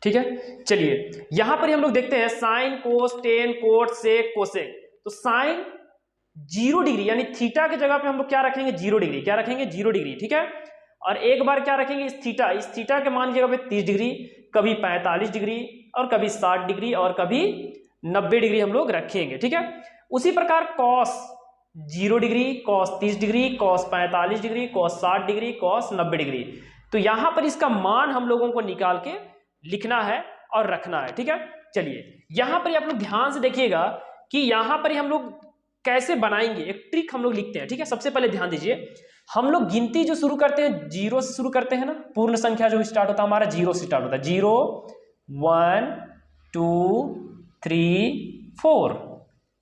ठीक है। चलिए यहां पर हम लोग देखते हैं साइन, कोस, टेन, कोट, सेक, कोसेक। तो साइन 0 डिग्री यानी थीटा की जगह पे हम लोग क्या रखेंगे 0 डिग्री, क्या रखेंगे 0 डिग्री, ठीक है। और एक बार क्या रखेंगे इस थीटा के मान की जगह पे 30 डिग्री, कभी 45 डिग्री और कभी 60 डिग्री और कभी 90 डिग्री हम लोग रखेंगे, ठीक है। उसी प्रकार cos 0 degree, cos 30 degree, cos 45 degree, cos 60 degree, cos 90 degree. तो यहां पर इसका मान हम लोगों को निकाल के लिखना है और रखना है, ठीक है। चलिए यहां पर आप लोग ध्यान से देखिएगा कि यहां पर हम लोग कैसे बनाएंगे, एक ट्रिक हम लोग लिखते हैं, ठीक है। सबसे पहले ध्यान दीजिए, हम लोग गिनती जो शुरू करते हैं 0 से शुरू करते हैं ना, पूर्ण संख्या जो स्टार्ट होता है हमारा 0 से स्टार्ट होता है, 0 1 2 3 4,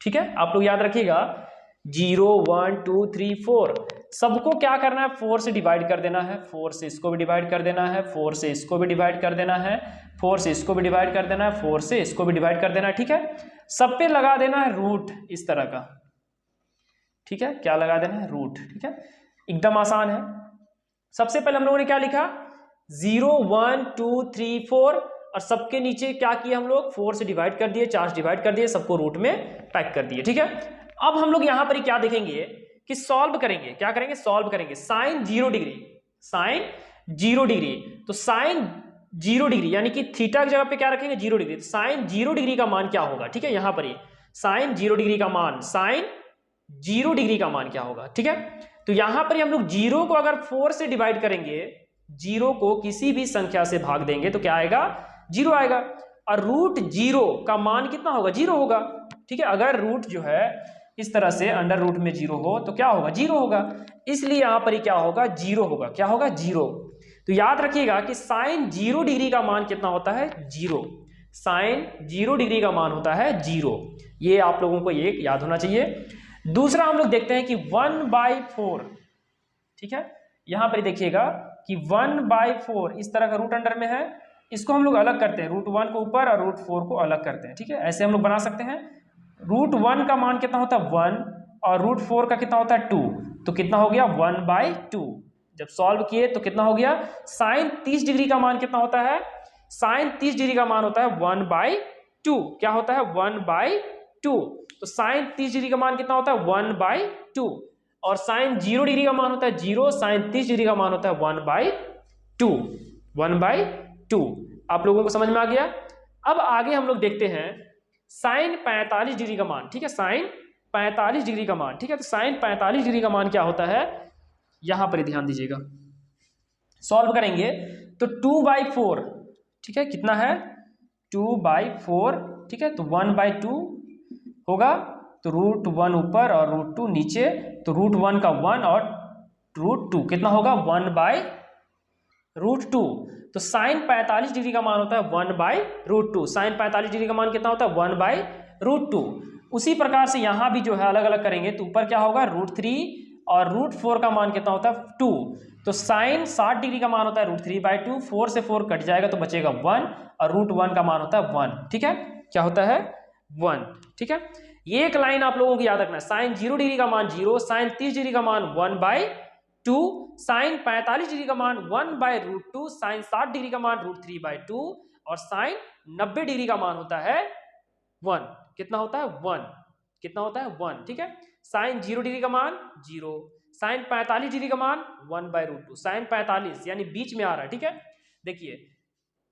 ठीक है। आप लोग याद रखिएगा 0 1 2 3 4, सबको क्या करना है 4 से डिवाइड कर देना है, 4 से इसको भी डिवाइड कर देना है, 4 से इसको भी डिवाइड कर देना है, 4 से इसको भी डिवाइड कर देना है, 4 से इसको भी डिवाइड कर देना है, ठीक है। सब पे लगा देना है रूट इस तरह का, ठीक है। क्या लगा देना है रूट, ठीक है, एकदम आसान है। सबसे पहले हम लोगों ने क्या लिखा 0 1 2 3 4 और सबके नीचे क्या किया हम लोग 4 से डिवाइड कर दिए, 4 से डिवाइड कर दिए, सबको रूट में पैक कर दिए, ठीक है। अब हम लोग यहां पर क्या देखेंगे कि सॉल्व करेंगे, क्या करेंगे सॉल्व करेंगे। साइन 0 डिग्री, साइन 0 डिग्री, तो साइन 0 डिग्री यानी कि थीटा की जगह पे क्या रखेंगे 0 डिग्री, तो साइन 0 डिग्री का मान क्या होगा, ठीक है। यहां पर ही साइन 0 डिग्री का मान, साइन 0 डिग्री का मान क्या होगा, ठीक है। तो यहां पर हम लोग 0 को अगर 4 से डिवाइड करेंगे, 0 को किसी भी संख्या से भाग देंगे तो क्या आएगा 0 आएगा, और रूट 0 का मान कितना होगा 0 होगा, ठीक है। अगर रूट जो है इस तरह से अंडर रूट में 0 हो तो क्या होगा 0 होगा, इसलिए यहां पर क्या होगा 0 होगा, क्या होगा 0। तो याद रखिएगा कि साइन 0 डिग्री का मान कितना होता है 0, साइन 0 डिग्री का मान होता है 0, ये आप लोगों को ये याद होना चाहिए। दूसरा हम लोग देखते हैं कि 1/4, ठीक है। यहां पर देखिएगा कि 1/4 इस तरह का रूट अंडर में है, इसको हम लोग अलग करते हैं, रूट 1 को ऊपर और रूट 4 को अलग करते हैं, ठीक है। ऐसे हम लोग बना सकते हैं, रूट 1 का मान कितना होता है 1 और रूट 4 का कितना होता है 2, तो कितना हो गया 1/2। जब सॉल्व किए तो कितना हो गया, साइन 30 डिग्री का मान कितना होता है, साइन 30 डिग्री का मान होता है 1/2, क्या होता है 1/2। तो साइन 30 डिग्री का मान कितना होता है 1/2, और साइन 0 डिग्री का मान होता है 0, साइन 30 डिग्री का मान होता है 1/2, 1/2। आप लोगों को समझ में आ गया। अब आगे हम लोग देखते हैं साइन 45 डिग्री का मान, ठीक है, साइन 45 डिग्री का मान, ठीक है। तो साइन 45 डिग्री का मान क्या होता है, यहां पर ध्यान दीजिएगा, सॉल्व करेंगे तो 2/4, ठीक है, कितना है 2/4, ठीक है। तो 1/2 होगा, तो रूट 1 ऊपर और रूट 2 नीचे, तो रूट 1 का 1 और रूट 2 कितना होगा 1/√2। तो साइन 45 डिग्री का मान होता है 1/√2, साइन 45 डिग्री का मान कितना होता है 1/√2। उसी प्रकार से यहां भी जो है अलग अलग करेंगे, तो ऊपर क्या होगा √3 और रूट 4 का मान कितना होता है 2, तो साइन 60 डिग्री का मान होता है √3/2, 4 से 4 कट जाएगा तो बचेगा 1 और रूट 1 का मान होता है 1, ठीक है, क्या होता है 1, ठीक है। ये एक लाइन आप लोगों को याद रखना है, साइन 0 डिग्री का मान 0, साइन 30 डिग्री का मान 1/2, साइन 45 डिग्री का मान 1/√2, साइन 60 डिग्री का मान √3/2 और साइन 90 डिग्री का मान होता है 1, कितना होता है 1, कितना होता है 1, ठीक है। साइन 0 डिग्री का मान 0, साइन 45 डिग्री का मान 1/√2, साइन 45 यानी बीच में आ रहा है, ठीक है। देखिए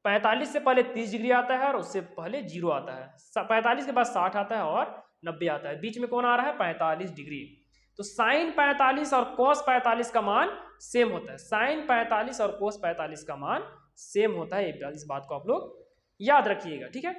45 से पहले 30 डिग्री आता है और उससे पहले 0 आता है, 45 के बाद 60 आता है और 90 आता है, बीच में कौन आ रहा है 45 डिग्री। तो साइन 45 और कोस 45 का मान सेम होता है, साइन 45 और कोस 45 का मान सेम होता है, इस बात को आप लोग याद रखिएगा, ठीक है।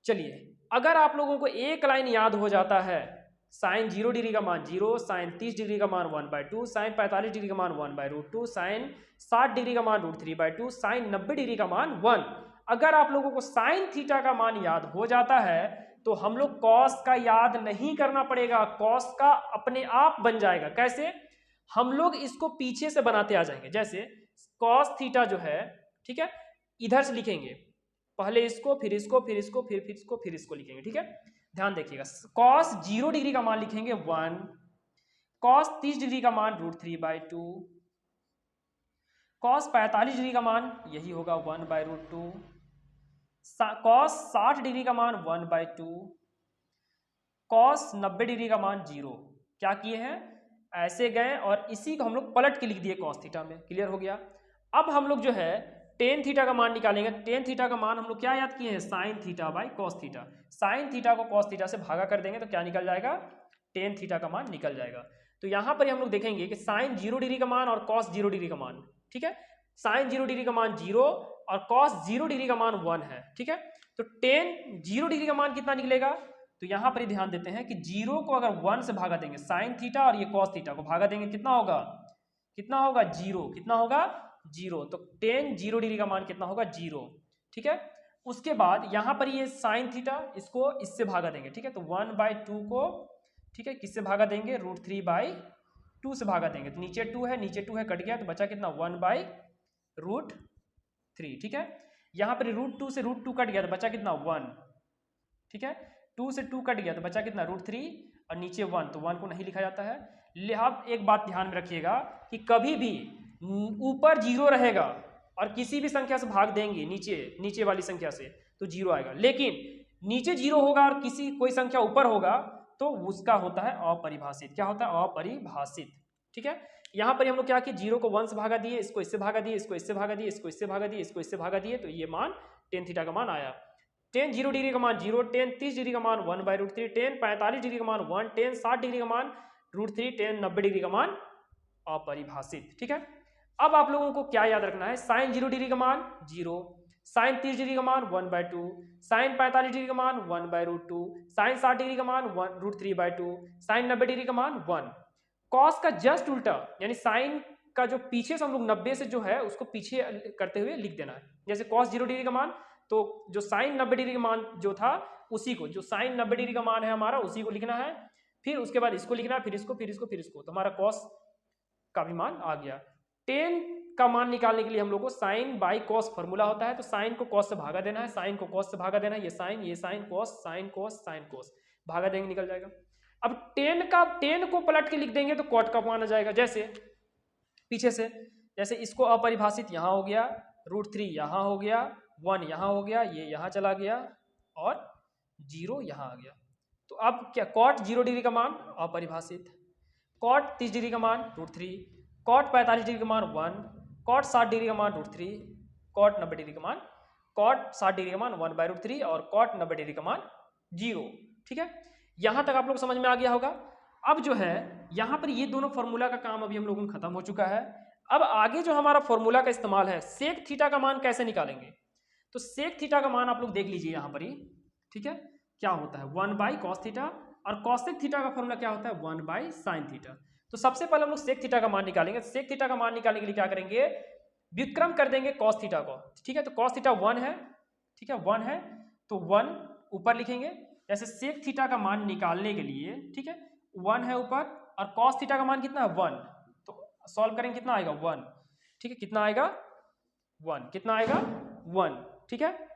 चलिए अगर आप लोगों को एक लाइन याद हो जाता है, साइन 0 डिग्री का मान 0, साइन 30 डिग्री का मान 1/2, साइन 45 डिग्री का मान 1/√2, साइन 60 डिग्री का मान √3/2, साइन 90 डिग्री का मान 1। अगर आप लोगों को साइन थीटा का मान याद हो जाता है तो हम लोग कॉस का याद नहीं करना पड़ेगा, कॉस का अपने आप बन जाएगा। कैसे, हम लोग इसको पीछे से बनाते आ जाएंगे, जैसे कॉस थीटा जो है, ठीक है, इधर से लिखेंगे, पहले इसको फिर इसको फिर इसको फिर इसको फिर इसको लिखेंगे, ठीक है। ध्यान देखिएगा, कॉस 0 डिग्री का मान लिखेंगे 1, कॉस 30 डिग्री का मान √3/2, कॉस 45 डिग्री का मान यही होगा 1/√2, कॉस 60 डिग्री का मान 1/2, कॉस 90 डिग्री का मान 0। क्या किए हैं, ऐसे गए और इसी को हम लोग पलट के लिख दिए कॉस थीटा में। क्लियर हो गया। अब हम लोग जो है टेन थीटा का मान निकालेंगे। टेन थीटा का मान हम लोग क्या याद किए हैं, sine theta by cos theta. Sine theta को कॉस थीटा से भागा कर देंगे तो क्या निकल जाएगा, टेन थीटा का मान निकल जाएगा। तो यहां पर हम लोग देखेंगे कि साइन 0 डिग्री का मान और कॉस 0 डिग्री का मान, ठीक है, साइन 0 डिग्री का मान 0 और कॉस 0 डिग्री का मान 1 है, ठीक है। तो टेन 0 डिग्री का मान कितना निकलेगा, तो यहां पर ध्यान देते हैं कि 0 को अगर 1 से भागा देंगे, साइन थीटा और ये कॉस थीटा को भागा देंगे, कितना होगा, कितना होगा, 0। कितना होगा, 0। तो टेन 0 डिग्री का मान कितना होगा, 0, ठीक है। उसके बाद यहां पर ये साइन थीटा, इसको इससे भागा देंगे, ठीक है। तो 1/2 को, ठीक है, किससे भागा देंगे, √3/2 से भागा देंगे। तो नीचे 2 है, नीचे 2 है, कट गया, तो बचा कितना, 1/√3, ठीक है। यहां पर √2 से √2 कट गया तो बचा कितना, 1, ठीक है। 2 से 2 कट गया तो बचा कितना, √3 और नीचे 1, तो 1 को नहीं लिखा जाता है। अब एक बात ध्यान में रखिएगा कि कभी भी ऊपर 0 रहेगा और किसी भी संख्या से भाग देंगे नीचे वाली संख्या से तो 0 आएगा, लेकिन नीचे 0 होगा और कोई संख्या ऊपर होगा तो उसका होता है अपरिभाषित। क्या होता है, अपरिभाषित, ठीक है। यहां पर हम लोग क्या किए, 0 को 1 से भागा दिए, इसको इससे भागा दिए, इसको इससे भागा दिए, इसको इससे भागा दिए, इसको इससे भागा दिए, तो ये मान टेन थीटा का मान आया। टेन 0 डिग्री का मान 0, टेन 30 डिग्री का मान 1/√3, टेन 45 डिग्री का मान 1, टेन 60 डिग्री का मान √3, टेन 90 डिग्री का मान अपरिभाषित, ठीक है। अब आप लोगों को क्या याद रखना है, साइन 0 डिग्री का मान 0, साइन 30 डिग्री का मान 1/2, साइन 45 डिग्री का मान 1/√2, साइन 60 डिग्री का मान √3/2, साइन 90 डिग्री का मान 1। कॉस का जस्ट उल्टा, यानी साइन का जो पीछे से हम लोग 90 से जो है उसको पीछे करते हुए लिख देना है। जैसे कॉस 0 डिग्री का मान, तो जो साइन 90 डिग्री का मान जो था उसी को, जो साइन 90 डिग्री का मान है हमारा, उसी को लिखना है। फिर उसके बाद इसको लिखना है, फिर इसको, फिर इसको, फिर इसको, तो हमारा कॉस का भी मान आ गया। टेन का मान निकालने के लिए हम लोग को साइन बाई कॉस फॉर्मूला होता है, तो साइन को कॉस से भागा देना है, साइन को कॉस से भागा देना है, ये sine cos, sine cos, sine cos, भागा देंगे, निकल जाएगा। अब टेन को पलट के लिख देंगे तो कॉट का मान आ जाएगा। जैसे पीछे से, जैसे इसको अपरिभाषित यहां हो गया, √3 यहां हो गया, 1 यहां हो गया, ये यहां चला गया और 0 यहां आ गया। तो अब क्या, कॉट 0 डिग्री का मान अपरिभाषित, कॉट 30 डिग्री का मान √3, कॉट 45 डिग्री का मान 1, कॉट 60 डिग्री का मान √3, कॉट 90 डिग्री का मान, कॉट 60 डिग्री का मान 1/√3 और कॉट 90 डिग्री का मान 0, ठीक है। यहां तक आप लोग समझ में आ गया होगा। अब जो है यहां पर ये दोनों फॉर्मूला का काम अभी हम लोगों को खत्म हो चुका है। अब आगे जो हमारा फॉर्मूला का इस्तेमाल है, सेक थीटा का मान कैसे निकालेंगे, तो सेक थीटा का मान आप लोग देख लीजिए यहां पर ही, ठीक है। क्या होता है, 1/cos थीटा, और कॉसेक थीटा का फॉर्मूला क्या होता है, 1/sin थीटा। तो सबसे पहले हम लोग सेक थीटा का मान निकालेंगे। सेक थीटा का मान निकालने के लिए क्या करेंगे, व्युत्क्रम कर देंगे कॉस थीटा को, ठीक है। तो कॉस थीटा 1 है, ठीक है, 1 है, तो 1 ऊपर लिखेंगे। जैसे सेक थीटा का मान निकालने के लिए, ठीक है, 1 है ऊपर और कॉस थीटा का मान कितना है, 1, तो सॉल्व करेंगे, कितना आएगा, 1, ठीक है। कितना आएगा, 1, कितना आएगा, 1, ठीक है।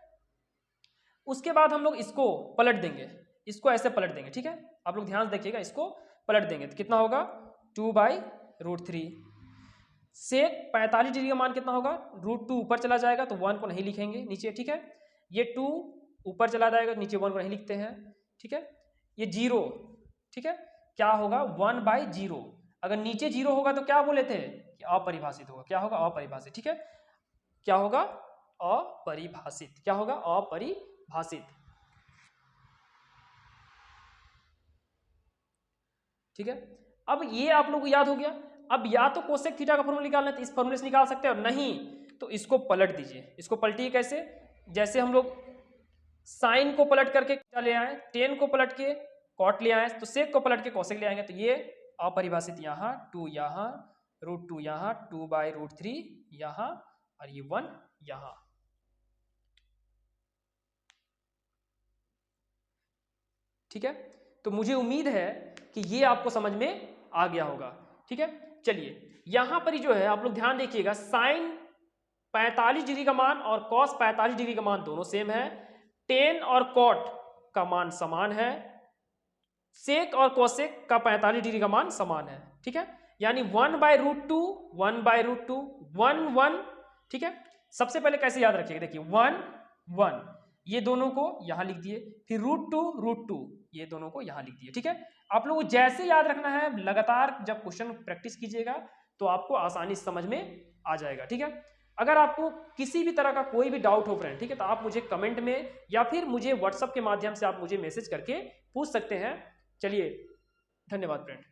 उसके बाद हम लोग इसको पलट देंगे, इसको ऐसे पलट देंगे, ठीक है। आप लोग ध्यान से देखिएगा, इसको पलट देंगे तो कितना होगा, 2/√3। सेक 45 डिग्री का मान कितना होगा, √2 ऊपर चला जाएगा तो 1 को नहीं लिखेंगे नीचे, ठीक है। ये 2 ऊपर चला जाएगा, नीचे 1 को नहीं लिखते हैं, ठीक है। ये 0, ठीक है, क्या होगा, 1/0। अगर नीचे 0 होगा तो क्या बोले थे कि अपरिभाषित होगा, क्या होगा, अपरिभाषित, ठीक है। क्या होगा, अपरिभाषित, क्या होगा, अपरिभाषित, ठीक है। अब ये आप लोग को याद हो गया। अब या तो कोसेक थीटा का फॉर्मूला निकालना है तो इस फॉर्मूले से निकाल सकते हैं, और नहीं तो इसको पलट दीजिए। इसको पलटिए कैसे, जैसे हम लोग साइन को पलट करके क्या ले आए, टेन को पलट के कॉट ले आए, तो सेक को पलट के कोसेक ले आएंगे, तो ये अपरिभाषित यहाँ, 2 यहाँ, √2 यहाँ, 2/√3 यहाँ और ये 1 यहाँ, ठीक है। तो मुझे उम्मीद है कि ये आपको समझ में आ गया होगा, ठीक है। चलिए यहां पर ही जो है आप लोग ध्यान देखिएगा, साइन 45 डिग्री का मान और कॉस 45 डिग्री का मान दोनों सेम है, टेन और कॉट का मान समान है, सेक और कोसेक का 45 डिग्री का मान समान है, ठीक है। यानी 1/√2 1/√2 1 1, ठीक है। सबसे पहले कैसे याद रखिएगा, देखिए 1 1, ये दोनों को यहाँ लिख दिए, फिर √2 ये दोनों को यहाँ लिख दिए। ठीक है, आप लोगों को जैसे याद रखना है, लगातार जब क्वेश्चन प्रैक्टिस कीजिएगा तो आपको आसानी से समझ में आ जाएगा। ठीक है, अगर आपको किसी भी तरह का कोई भी डाउट हो फ्रेंड, ठीक है, तो आप मुझे कमेंट में या फिर मुझे व्हाट्सएप के माध्यम से आप मुझे मैसेज करके पूछ सकते हैं। चलिए, धन्यवाद फ्रेंड।